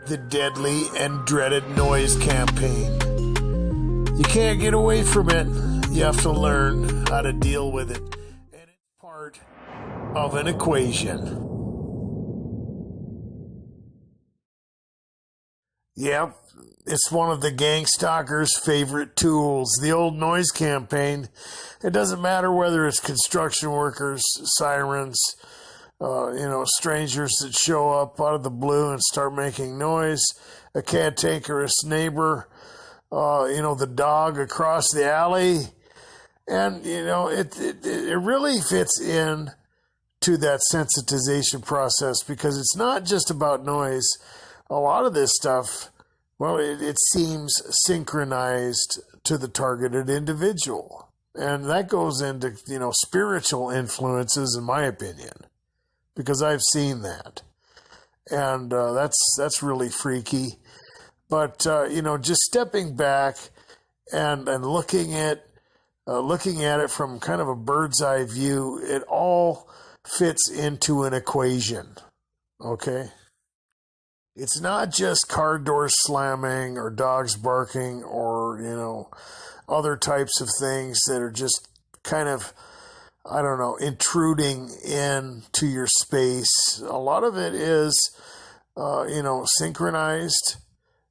the deadly and dreaded noise campaign. You can't get away from it. You have to learn how to deal with it. And it's part of an equation. Yep, it's one of the Gangstalkers' favorite tools. The old noise campaign. It doesn't matter whether it's construction workers, sirens, strangers that show up out of the blue and start making noise, a cantankerous neighbor, the dog across the alley. And, it really fits in to that sensitization process because it's not just about noise. A lot of this stuff, well, it seems synchronized to the targeted individual. And that goes into, spiritual influences, in my opinion, because I've seen that. And that's really freaky. But, just stepping back and looking at it from kind of a bird's eye view, it all fits into an equation, okay? It's not just car doors slamming or dogs barking or, other types of things that are just kind of, intruding into your space. A lot of it is, synchronized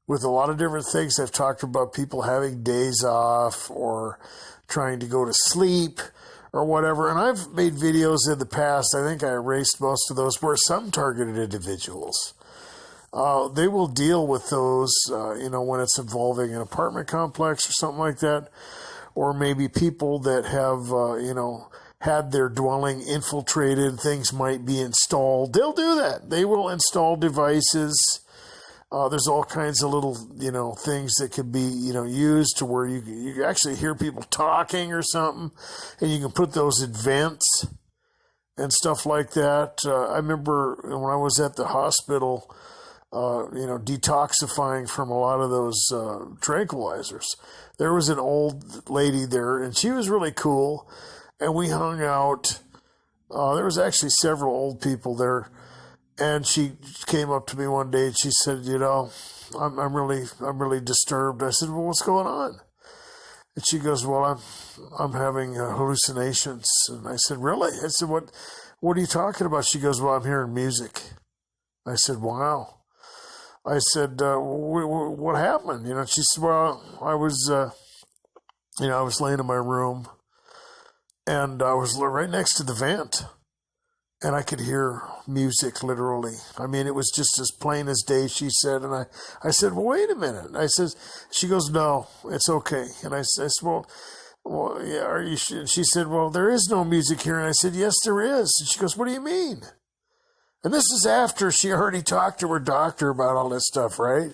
with a lot of different things. I've talked about people having days off or trying to go to sleep or whatever. And I've made videos in the past, I think I erased most of those, where some targeted individuals, they will deal with those, when it's involving an apartment complex or something like that, or maybe people that have, had their dwelling infiltrated, things might be installed. They'll do that. They will install devices. There's all kinds of little, things that could be, used to where you actually hear people talking or something, and you can put those in vents and stuff like that. I remember when I was at the hospital, detoxifying from a lot of those tranquilizers. There was an old lady there, and she was really cool, and we hung out. There was actually several old people there, and she came up to me one day and she said, I'm really disturbed. I said, well, what's going on? And she goes, well, I'm having hallucinations. And I said, really? I said, what are you talking about? She goes, well, I'm hearing music. I said, wow. I said, what happened? She said, well, I was laying in my room, and I was right next to the vent, and I could hear music, literally. I mean, it was just as plain as day, she said. And I said, well, wait a minute. I said, she goes, no, it's okay. And I said, well, yeah, are you sure? She said, well, there is no music here. And I said, yes, there is. And she goes, what do you mean? And this is after she already talked to her doctor about all this stuff, right?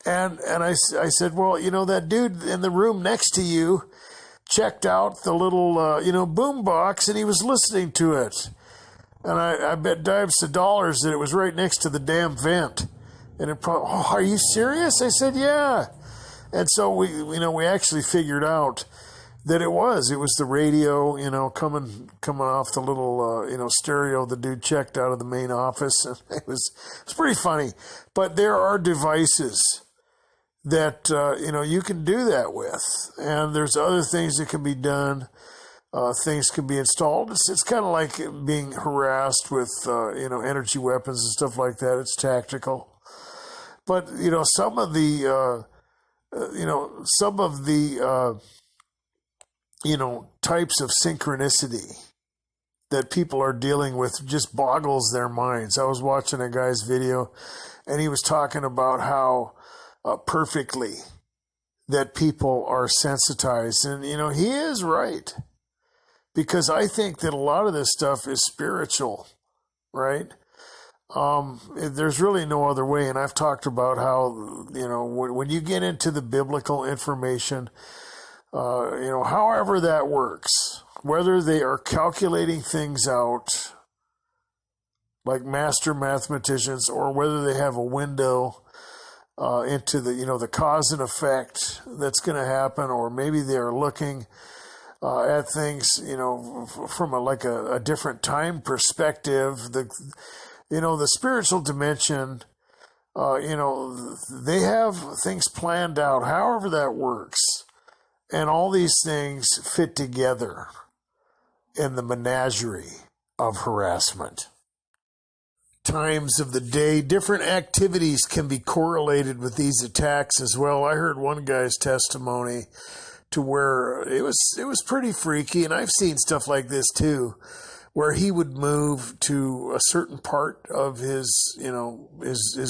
And I said, well, that dude in the room next to you checked out the little, boom box, and he was listening to it. And I bet dimes of dollars that it was right next to the damn vent. And it probably, oh, are you serious? I said, yeah. And so we actually figured out that it was the radio, coming off the little, stereo the dude checked out of the main office. And it was pretty funny. But there are devices that, you can do that with. And there's other things that can be done. Things can be installed. It's kind of like being harassed with, energy weapons and stuff like that. It's tactical. But, some of the types of synchronicity that people are dealing with just boggles their minds. I was watching a guy's video, and he was talking about how perfectly that people are sensitized. And, he is right. Because I think that a lot of this stuff is spiritual, right? There's really no other way. And I've talked about how, when you get into the biblical information, however that works, whether they are calculating things out like master mathematicians, or whether they have a window into the cause and effect that's going to happen, or maybe they're looking at things, from a different time perspective. The spiritual dimension They have things planned out, however that works. And all these things fit together in the menagerie of harassment. Times of the day, different activities can be correlated with these attacks as well. I heard one guy's testimony to where it was pretty freaky, and I've seen stuff like this too, where he would move to a certain part of his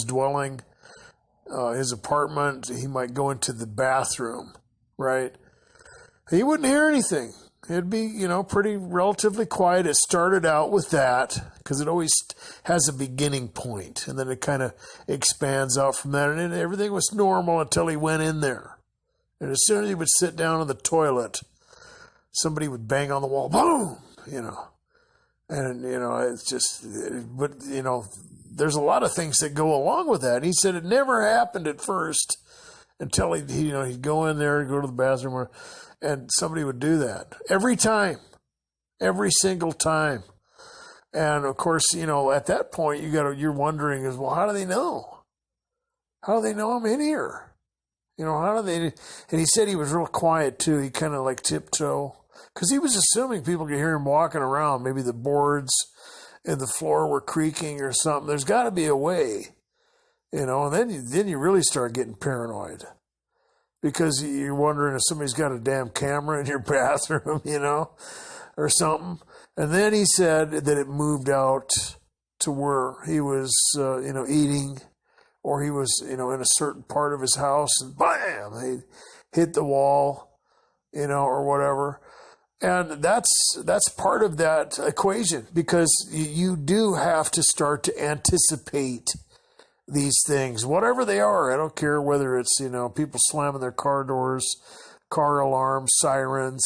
dwelling, his apartment. He might go into the bathroom, right? He wouldn't hear anything. It'd be, pretty relatively quiet. It started out with that because it always has a beginning point, and then it kind of expands out from that. And everything was normal until he went in there. And as soon as he would sit down on the toilet, somebody would bang on the wall, boom, And, it's just, but, there's a lot of things that go along with that. And he said it never happened at first until he'd go in there and go to the bathroom, and somebody would do that every time, every single time. And of course, at that point, you're wondering well, how do they know? How do they know I'm in here? How do they? And he said he was real quiet too. He kind of like tiptoe, because he was assuming people could hear him walking around. Maybe the boards and the floor were creaking or something. There's got to be a way, And then you really start getting paranoid, because you're wondering if somebody's got a damn camera in your bathroom, or something. And then he said that it moved out to where he was, eating, or he was, in a certain part of his house, and bam, they hit the wall, or whatever. And that's part of that equation, because you do have to start to anticipate these things, whatever they are. I don't care whether it's, people slamming their car doors, car alarms, sirens,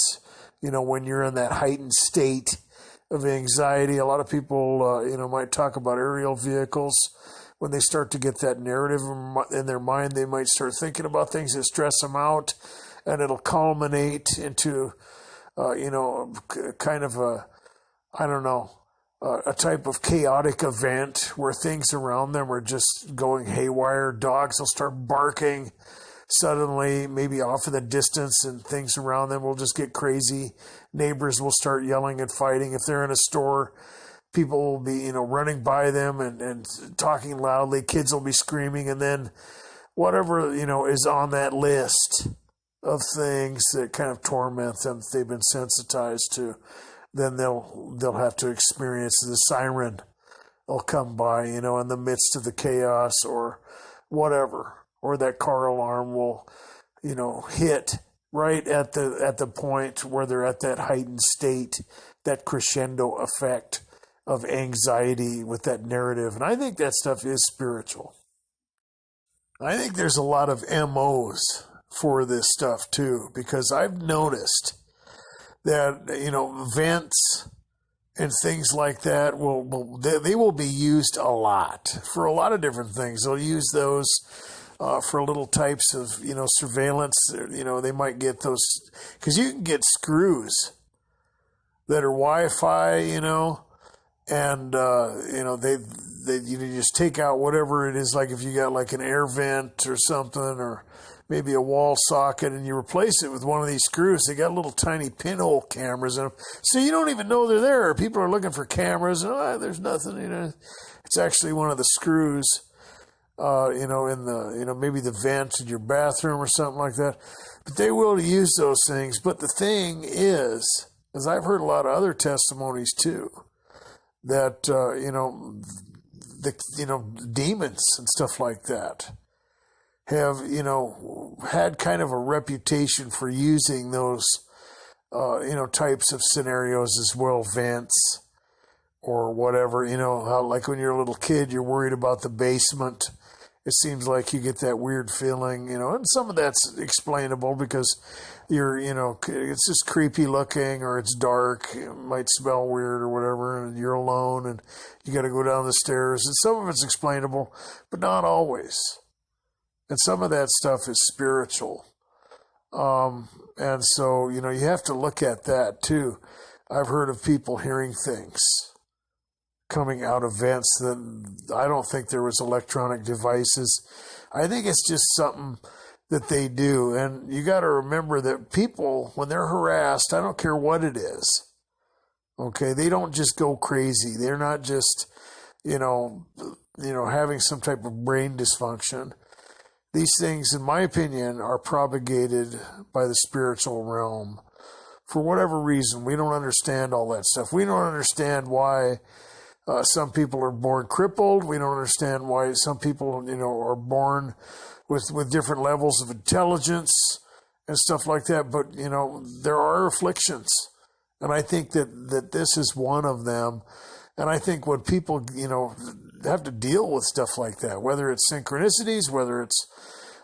when you're in that heightened state of anxiety. A lot of people, might talk about aerial vehicles. When they start to get that narrative in their mind, they might start thinking about things that stress them out, and it'll culminate into, kind of a type of chaotic event where things around them are just going haywire. Dogs will start barking suddenly, maybe off in the distance, and things around them will just get crazy. Neighbors will start yelling and fighting. If they're in a store, people will be, running by them and talking loudly. Kids will be screaming, and then whatever, is on that list of things that kind of torment them, that they've been sensitized to, then they'll have to experience the siren. They'll come by, in the midst of the chaos or whatever, or that car alarm will, hit right at the point where they're at that heightened state, that crescendo effect of anxiety with that narrative. And I think that stuff is spiritual. I think there's a lot of MOs for this stuff too, because I've noticed that, events and things like that they will be used a lot for a lot of different things. They'll use those for little types of, surveillance. They might get those, because you can get screws that are Wi-Fi, and they you just take out whatever it is, like if you got like an air vent or something, or maybe a wall socket, and you replace it with one of these screws. They got little tiny pinhole cameras in them, so you don't even know they're there. People are looking for cameras, and there's nothing. It's actually one of the screws, in the maybe the vent in your bathroom or something like that. But they will use those things. But the thing is, as I've heard a lot of other testimonies too, that demons and stuff like that have had kind of a reputation for using those types of scenarios as well, vents or whatever. How, like when you're a little kid, you're worried about the basement. It seems like you get that weird feeling, and some of that's explainable because you're, it's just creepy looking, or it's dark, it might smell weird or whatever, and you're alone and you got to go down the stairs. And some of it's explainable, but not always. And some of that stuff is spiritual. And so, you have to look at that too. I've heard of people hearing things coming out of vents. Then I don't think there was electronic devices. I think it's just something that they do. And you got to remember that people, when they're harassed, I don't care what it is, okay, they don't just go crazy. They're not just, having some type of brain dysfunction. These things, in my opinion, are propagated by the spiritual realm. For whatever reason, we don't understand all that stuff. We don't understand why some people are born crippled. We don't understand why some people, are born with different levels of intelligence and stuff like that. But, there are afflictions. And I think that this is one of them. And I think when people, have to deal with stuff like that, whether it's synchronicities, whether it's,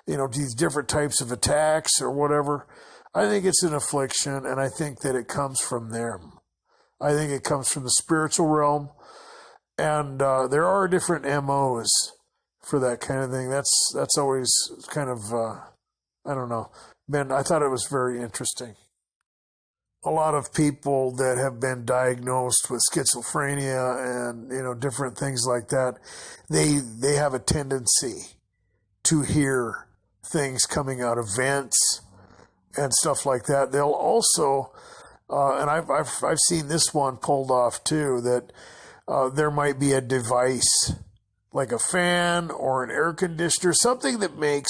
these different types of attacks or whatever, I think it's an affliction, and I think that it comes from them. I think it comes from the spiritual realm, and there are different MOs for that kind of thing. That's always kind of, I don't know. Man, I thought it was very interesting. A lot of people that have been diagnosed with schizophrenia and, different things like that, they have a tendency to hear things coming out of vents and stuff like that. They'll also, and I've seen this one pulled off too, that there might be a device like a fan or an air conditioner, something that makes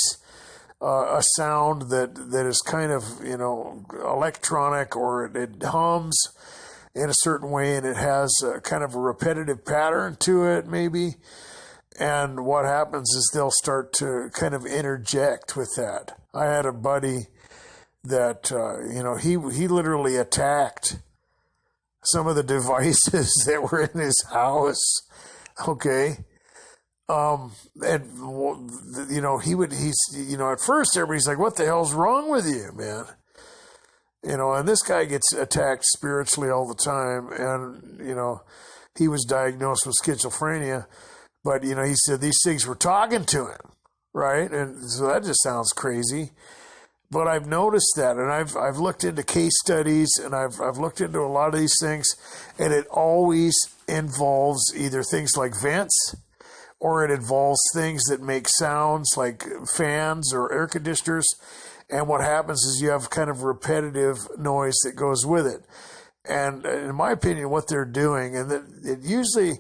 a sound that is kind of, electronic, or it hums in a certain way, and it has a kind of a repetitive pattern to it maybe. And what happens is they'll start to kind of interject with that. I had a buddy that, he literally attacked some of the devices that were in his house. Okay. And, at first everybody's like, what the hell's wrong with you, man? And this guy gets attacked spiritually all the time. And, he was diagnosed with schizophrenia, but, he said these things were talking to him. Right. And so that just sounds crazy. But I've noticed that, and I've looked into case studies, and I've looked into a lot of these things, and it always involves either things like vents, or it involves things that make sounds like fans or air conditioners. And what happens is you have kind of repetitive noise that goes with it. And in my opinion, what they're doing, and that it usually,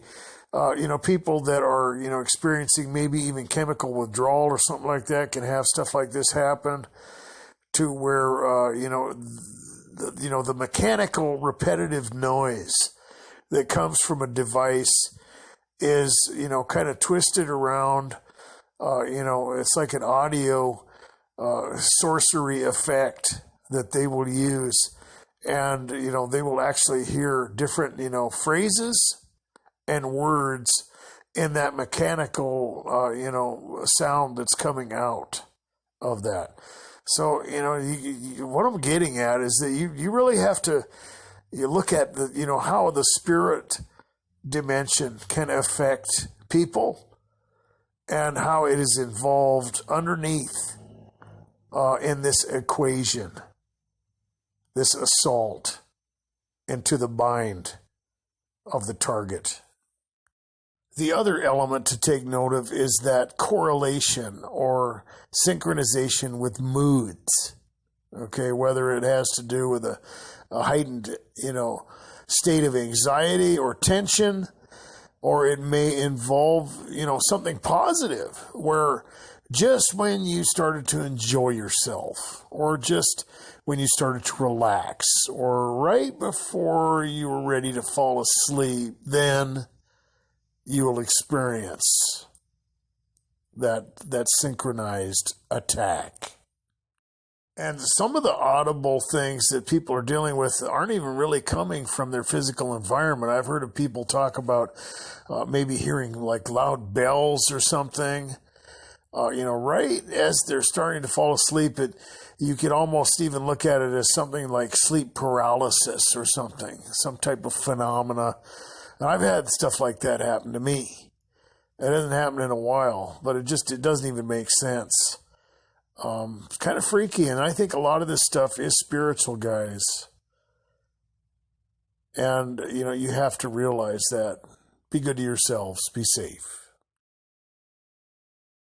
people that are, experiencing maybe even chemical withdrawal or something like that can have stuff like this happen, to where, the mechanical repetitive noise that comes from a device is, kind of twisted around, it's like an audio sorcery effect that they will use. And, they will actually hear different, phrases and words in that mechanical, sound that's coming out of that. So, what I'm getting at is that you really have to, look at how the spirit dimension can affect people, and how it is involved underneath in this equation, this assault into the mind of the target. The other element to take note of is that correlation or synchronization with moods. Okay, whether it has to do with a heightened, state of anxiety or tension, or it may involve, something positive, where just when you started to enjoy yourself, or just when you started to relax, or right before you were ready to fall asleep, then you will experience that synchronized attack. And some of the audible things that people are dealing with aren't even really coming from their physical environment. I've heard of people talk about maybe hearing like loud bells or something. Right as they're starting to fall asleep, you could almost even look at it as something like sleep paralysis or something, some type of phenomena. And I've had stuff like that happen to me. It hasn't happened in a while, but it doesn't even make sense. It's kind of freaky, and I think a lot of this stuff is spiritual, guys. And, you have to realize that. Be good to yourselves. Be safe.